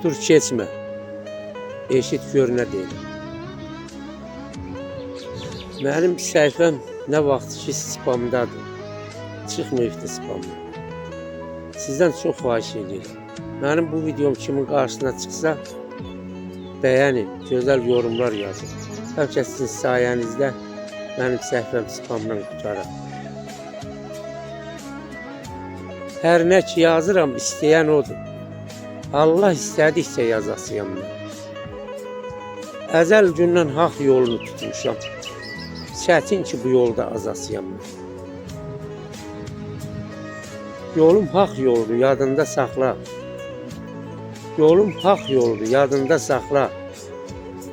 Dur keçmə. Eşit gör nə deyirəm. Mənim səhifəm nə vaxt ki spamdadır. Çıxmayıbdı spamda. Sizdən çox xahiş edirəm. Mənim bu videom kimin qarşısına çıxsa bəyənin, gözəl yorumlar yazın. Bəlkə sizin sayənizdə mənim səhifəm spamdan qurtarır. Hər nə ki yazıram, istəyən odur. Allah istədikcə yazasıyam mən. Əzəl gündən haqq yolunu tutmuşam. Çətin ki bu yolda azasıyam mən. Yolum haqq yoldur, yadında saxla. Yolum haqq yoldur, yadında saxla.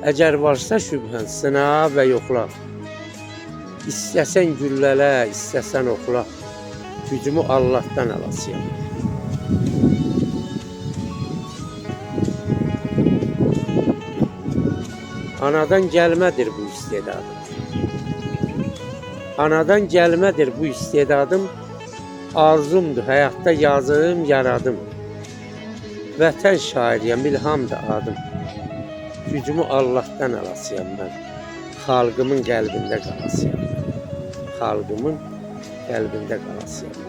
Əgər varsa şübhən, sına və yoxla. İstəsən güllələ, istəsən oxla. Gücümü Allah'tan alasıyam. Anadan gəlmədir bu istedadım. Anadan gəlmədir bu istedadım. Arzumdur, həyatda yazım, yaradım. Vətən şairiyəm, ilhamdır adım. Gücümü Allah'tan alasıyam mən. Xalqımın qəlbində qalasıyam. Xalqımın qəlbində qalasıyam.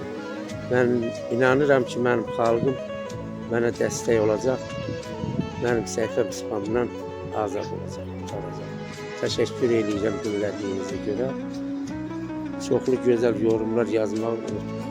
Mən inanıram ki, mənim xalqım mənə dəstək olacaq. Mənim səhifəm spamdan azad olacaq, qurtaracaq. Təşəkkür edirəm dinlədiyinizə görə. Çoxlu gözəl yorumlar yazmağı unutmayın.